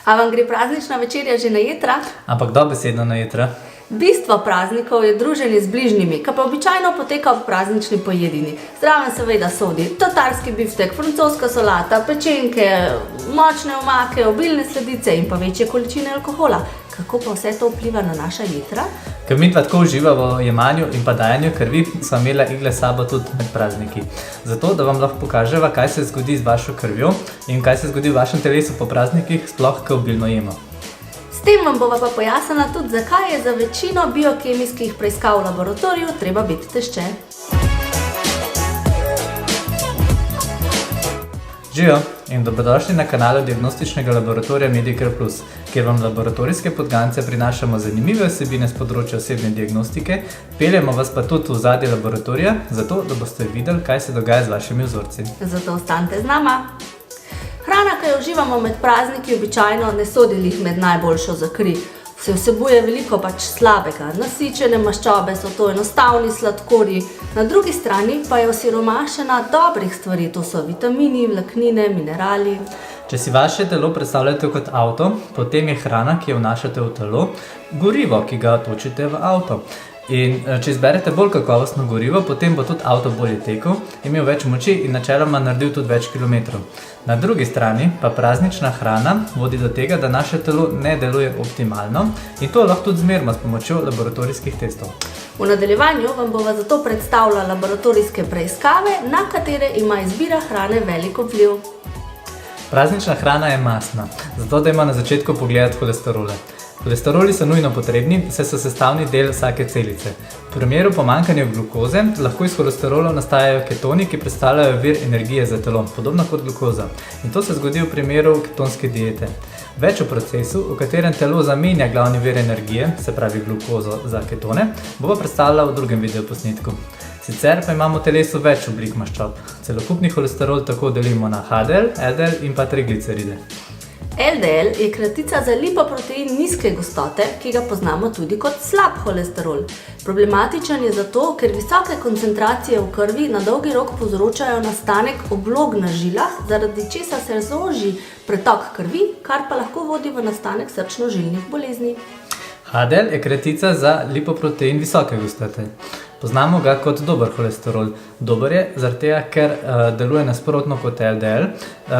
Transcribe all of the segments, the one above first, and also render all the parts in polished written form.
A vam gre praznična večerja že na jetra? Ampak dobesedno na jetra. Bistvo praznikov je druženje z bližnjimi, ki pa običajno poteka ob praznični pojedini. Zraven seveda sodi tatarski biftek, francoska solata, pečenke, močne omake, obilne sladice in pa večje količine alkohola. Kako pa vse to vpliva na naša jetra? Ker midva tako uživa v jemanju in pa dajanju krvi, sva imela igle s sabo tudi med prazniki. Zato, da vam lahko pokaževa, kaj se zgodi z vašo krvjo in kaj se zgodi v vašem telesu po praznikih, sploh ko obilno jemo. S tem vam bova pa pojasnila tudi, zakaj je za večino biokemijskih preiskav v laboratoriju treba biti tešče. Živijo in dobrodošli na kanalu diagnostičnega laboratorija Medicare Plus, kjer vam laboratorijske podgance prinašamo zanimive vsebine z področja osebne diagnostike, peljemo vas pa tudi v ozadje laboratorija, zato da boste videli, kaj se dogaja z vašimi vzorci. Zato ostanite z nama. Hrana, ki jo uživamo med prazniki, običajno ne sodi glih med najboljšo za kri. Se vsebuje veliko slabega, nasičene maščobe so to enostavni sladkorji, na drugi strani pa je osiromašena dobrih stvari, to so vitamini, vlaknine, minerali. Če si vaše telo predstavljate kot avto, potem je hrana, ki jo vnašate v telo, gorivo, ki ga točite v avto. In če izberete bolj kakovostno gorivo, potem bo tudi avto bolje tekel, imel več moči in načeloma naredil tudi več kilometrov. Na drugi strani pa praznična hrana vodi do tega, da naše telo ne deluje optimalno in to lahko tudi zmerimo s pomočjo laboratorijskih testov. V nadaljevanju vam bova zato predstavila laboratorijske preiskave, na katere ima izbira hrane velik vpliv. Praznična hrana je mastna, zato da ima na začetku pogledati holesterole. Holesteroli so nujno potrebni, saj so sestavni del vsake celice. V primeru pomanjkanja glukoze lahko iz holesterolov nastajajo ketoni, ki predstavljajo vir energije za telo, podobno kot glukoza. In to se zgodi v primeru ketonske diete. Več o procesu, v katerem telo zamenja glavni vir energije, se pravi glukozo za ketone, bova predstavila v drugem videoposnetku. Sicer pa imamo v telesu več oblik maščob. Celokupni holesterol tako delimo na HDL, LDL in pa trigliceride. LDL je kratica za lipoprotein nizke gostote, ki ga poznamo tudi kot slab holesterol. Problematičen je zato, ker visoke koncentracije v krvi na dolgi rok povzročajo nastanek oblog na žilah, zaradi česa se zoži pretok krvi, kar pa lahko vodi v nastanek srčno-žilnih bolezni. HDL je kratica za lipoprotein visoke gostote. Poznamo ga kot dober holesterol. Dober je, zaradi tega, ker deluje nasprotno kot LDL,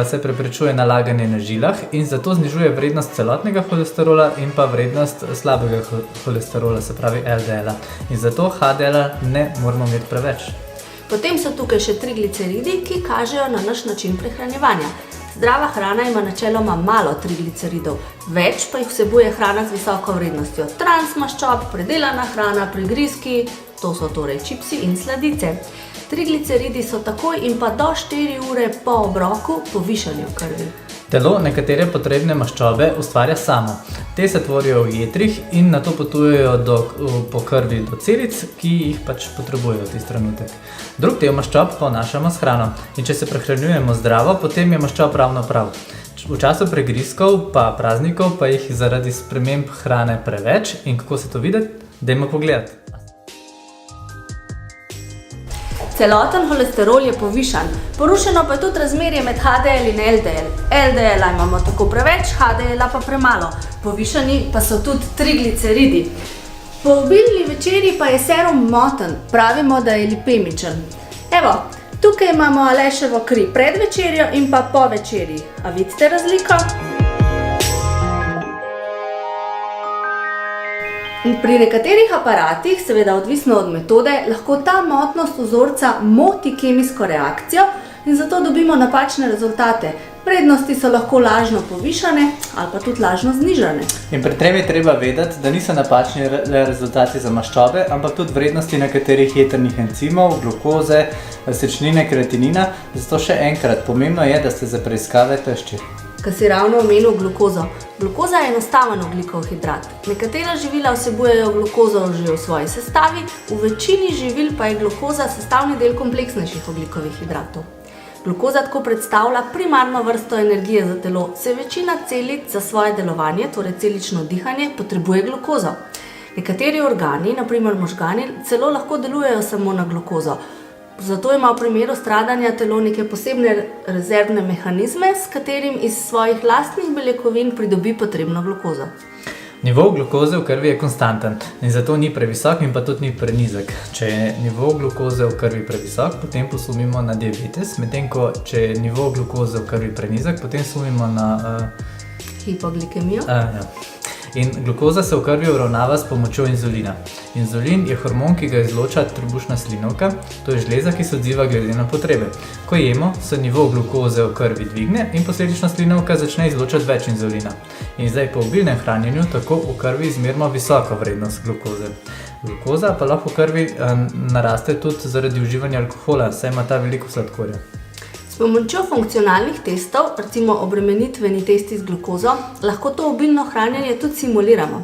se preprečuje nalaganje na žilah in zato znižuje vrednost celotnega holesterola in pa vrednost slabega holesterola, se pravi LDL-a. In zato HDL-a ne moramo imeti preveč. Potem so tukaj še trigliceridi, ki kažejo na naš način prehranjevanja. Zdrava hrana ima načeloma malo trigliceridov, več pa jih vsebuje hrana z visoko vrednostjo transmaščob, predelana hrana, prigrizki, to so torej čipsi in sladice. Trigliceridi so takoj in pa do 4 ure po obroku povišani v krvi. Telo nekatere potrebne maščobe ustvarja samo. Te se tvorijo v jetrih in nato potujejo po krvi do celic, ki jih pač potrebujejo v tisti trenutek. Drug del maščob pa vnašamo s hrano in če se prehranjujemo zdravo, potem je maščob ravno prav. V času pregrizkov pa praznikov pa jih zaradi sprememb hrane preveč in kako se to vidi, dajmo pogledati. Celoten holesterol je povišan, porušeno pa je tudi razmerje med HDL in LDL. LDL-a imamo tako preveč, HDL-a pa premalo, povišani pa so tudi trigliceridi. Po obilni večerji pa je serum moten, pravimo, da je lipemičen. Evo, tukaj imamo Aleševo kri pred večerjo in pa po večerji. A vidite razliko? In pri nekaterih aparatih, seveda odvisno od metode, lahko ta motnost vzorca moti kemijsko reakcijo in zato dobimo napačne rezultate. Vrednosti so lahko lažno povišane ali pa tudi lažno znižane. In pri tem je treba vedeti, da niso napačni rezultati za maščobe, ampak tudi vrednosti nekaterih jetrnih encimov, glukoze, sečnine, kreatinina. Zato še enkrat, pomembno je, da ste za preiskave tešči. Ko si ravno omenil glukozo. Glukoza je enostaven ogljikov hidrat. Nekatera živila vsebujejo glukozo že v svoji sestavi, v večini živil pa je glukoza sestavni del kompleksnejših ogljikovih hidratov. Glukoza tako predstavlja primarno vrsto energije za telo, saj večina celic za svoje delovanje, torej celično dihanje, potrebuje glukozo. Nekateri organi, na primer možgani, celo lahko delujejo samo na glukozo. Zato ima v primeru stradanja telo neke posebne rezervne mehanizme, s katerim iz svojih lastnih beljakovin pridobi potrebno glukozo. Nivo glukoze v krvi je konstanten in zato ni previsok in pa tudi ni prenizek. Če je nivo glukoze v krvi previsok, potem posumimo na diabetes, medtem ko če je nivo glukoze v krvi prenizek, potem sumimo na Hipoglikemijo. Ja. In glukoza se v krvi uravnava s pomočjo inzulina. Inzulin je hormon, ki ga izloča trebušna slinavka, to je žleza, ki se odziva glede na potrebe. Ko jemo, se nivo glukoze v krvi dvigne in posledično slinavka začne izločati več inzulina. In zdaj po obilnem hranjenju tako v krvi izmerimo visoko vrednost glukoze. Glukoza pa lahko v krvi naraste tudi zaradi uživanja alkohola, saj ima ta veliko sladkorja. S pomočjo funkcionalnih testov, recimo obremenitveni testi z glukozo, lahko to obilno hranjenje tudi simuliramo.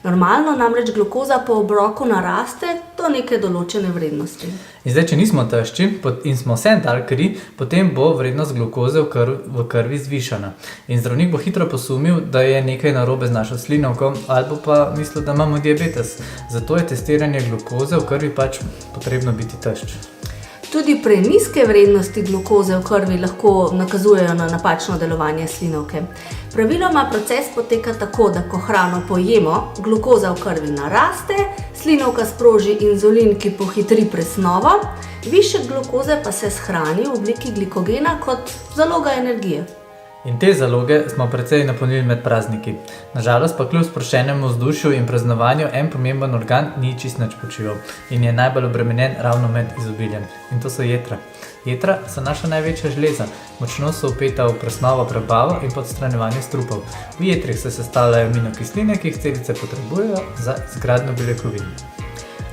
Normalno namreč glukoza po obroku naraste do neke določene vrednosti. In zdaj, če nismo tešči in smo vsem dali kri, potem bo vrednost glukoze v krvi zvišana. In zdravnik bo hitro posumil, da je nekaj narobe z našo slinavko ali pa mislil, da imamo diabetes. Zato je testiranje glukoze v krvi pač potrebno biti tešč. Tudi prenizke vrednosti glukoze v krvi lahko nakazujejo na napačno delovanje slinavke. Praviloma proces poteka tako, da ko hrano pojemo, glukoza v krvi naraste, slinavka sproži inzulin, ki pohitri presnovo, višek glukoze pa se shrani v obliki glikogena kot zaloga energije. In te zaloge smo precej napolnili med prazniki. Nažalost pa kljub sproščenemu vzdušju in praznovanju en pomemben organ ni čisto nič počival in je najbolj obremenjen ravno med izobiljem. In to so jetra. Jetra so naša največja žleza, močno so vpeta v presnovo, prebavo in podstranjevanje strupov. V jetrih se sestavljajo aminokisline, ki jih celice potrebujejo za izgradnjo beljakovin.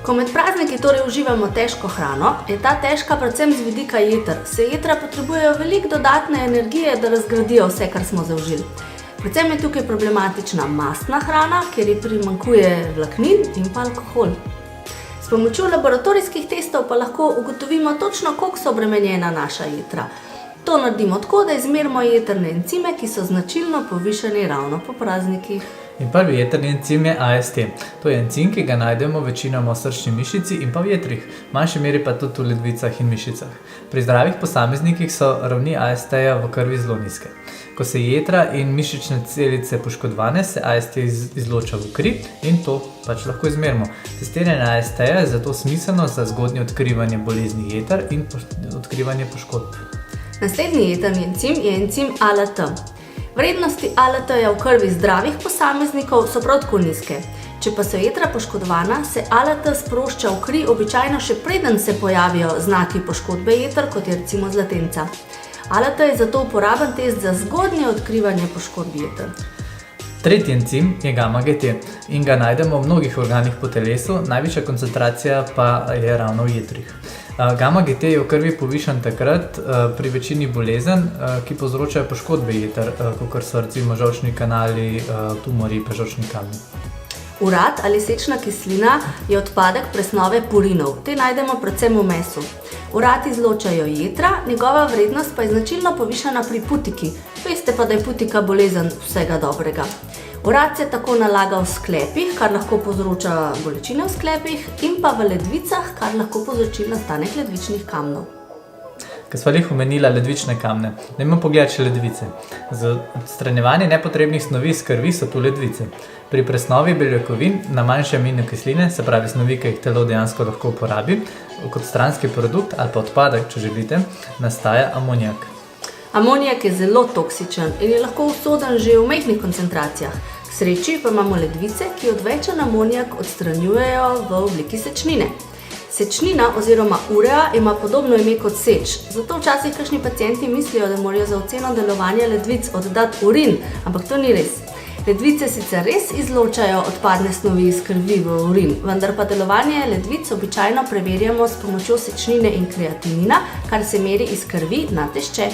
Ko med prazniki torej uživamo težko hrano, je ta težka predvsem z vidika jeter. Se jetra potrebujejo veliko dodatne energije, da razgradijo vse, kar smo zaužili. Predvsem je tukaj problematična mastna hrana, kjer ji primanjkuje vlaknin in pa alkohol. S pomočjo laboratorijskih testov pa lahko ugotovimo točno, koliko so obremenjena naša jetra. To naredimo tako, da izmerimo jetrne encime, ki so značilno povišani ravno po praznikih. In prvi jetrni encim je AST. To je encim, ki ga najdemo večinoma v srčni mišici in pa v jetrih, v manjši meri pa tudi v ledvicah in mišicah. Pri zdravih posameznikih so ravni AST-ja v krvi zelo nizke. Ko se jetra in mišične celice poškodovane, se AST izloča v kri in to pač lahko izmerimo. Testiranje AST-ja je zato smiselno za zgodnje odkrivanje bolezni jeter in odkrivanje poškodb. Naslednji jetrni encim je encim ALT. Vrednosti ALT-ja v krvi zdravih posameznikov so prav tako nizke. Če pa so jetra poškodovana, se ALT sprošča v kri običajno še preden se pojavijo znaki poškodbe jeter, kot je recimo zlatenca. ALT je zato uporaben test za zgodnje odkrivanje poškodb jeter. Tretji encim je gamma-GT in ga najdemo v mnogih organih po telesu, najvišja koncentracija pa je ravno v jetrih. Gamma-GT je v krvi povišan takrat pri večini bolezen, ki povzročajo poškodbe jeter, kakor so recimo žolčni kanali, tumori pa žolčni kamni. Urad ali sečna kislina je odpadek presnove purinov. Te najdemo predvsem v mesu. Urad izločajo jetra, njegova vrednost pa je značilno povišana pri putiki. Veste pa, da je putika bolezen vsega dobrega. Urad se tako nalaga v sklepih, kar lahko povzroča bolečine v sklepih, in pa v ledvicah, kar lahko povzroči nastanek ledvičnih kamnov. Ko sva lih omenila ledvične kamne, dajmo pogledati še ledvice. Za odstranjevanje nepotrebnih snovi iz krvi so tu ledvice. Pri presnovi beljakovin na manjše aminokisline, se pravi snovi, ki jih telo dejansko lahko uporabi, kot stranski produkt ali pa odpadek, če želite, nastaja amonijak. Amonijak je zelo toksičen in je lahko usoden že v majhnih koncentracijah. K sreči pa imamo ledvice, ki odvečen amonijak odstranjujejo v obliki sečnine. Sečnina oziroma urea ima podobno ime kot seč, zato včasih kakšni pacienti mislijo, da morajo za oceno delovanja ledvic oddati urin, ampak to ni res. Ledvice sicer res izločajo odpadne snovi iz krvi v urin, vendar pa delovanje ledvic običajno preverjamo s pomočjo sečnine in kreatinina, kar se meri iz krvi na tešče.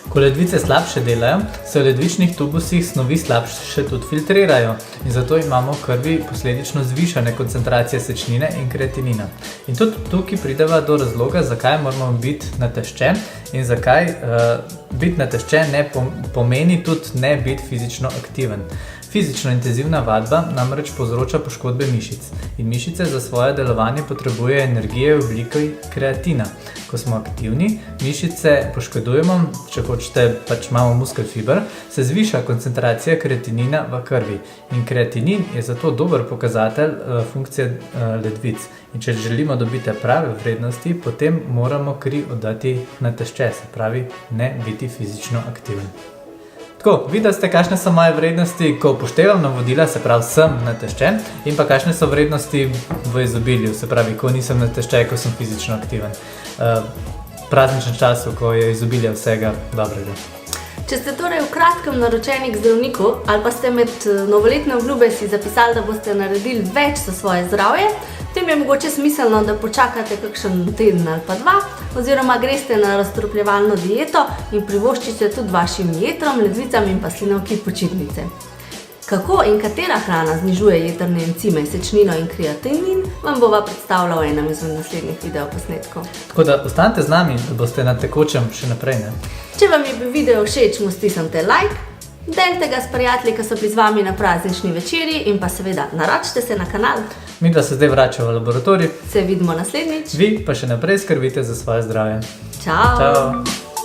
Ko ledvice slabše delajo, se v ledvičnih tubusih snovi slabše tudi filtrirajo in zato imamo v krvi posledično zvišane koncentracije sečnine in kreatinina. In tudi tukaj prideva do razloga, zakaj moramo biti natešče in zakaj biti natešče ne pomeni tudi ne biti fizično aktiven. Fizično intenzivna vadba namreč povzroča poškodbe mišic in mišice za svoje delovanje potrebujejo energije v obliki kreatina. Ko smo aktivni, mišice poškodujemo, če hočete, pač imamo muskel fiber, se zviša koncentracija kreatinina v krvi. In kreatinin je zato dober pokazatelj funkcije ledvic. In če želimo dobiti prave vrednosti, potem moramo kri oddati na tešče, se pravi, ne biti fizično aktiven. Tako, videli ste, kakšne so moje vrednosti, ko upoštevam navodila, se pravi, sem na tešče, in pa kakšne so vrednosti v izobilju, se pravi, ko nisem na tešče, ko sem fizično aktiven. Prazničnem času, ko je izobilje vsega dobrega. Če ste torej v kratkem naročeni k zdravniku ali pa ste med novoletne obljube si zapisali, da boste naredili več za svoje zdravje, potem je mogoče smiselno, da počakate kakšen teden ali pa 2, oziroma greste na razstropljevalno dieto in privoščite tudi vašim jetrom, ledvicam in pa slinavki počitnice. Kako in katera hrana znižuje jetrne encime, sečnino in kreatinin, vam bova predstavila v enem izmed naslednjih videoposnetkov. Tako da ostanite z nami, da boste na tekočem še naprej, ne? Če vam je bil video všeč, mu stisnite like, delite ga s prijatelji, ki so pri z vami na praznični večerji in pa seveda naročite se na kanal. Midva se zdaj vrača v laboratorij. Se vidimo naslednjič. Vi pa še naprej skrbite za svoje zdravje. Čau! Čau!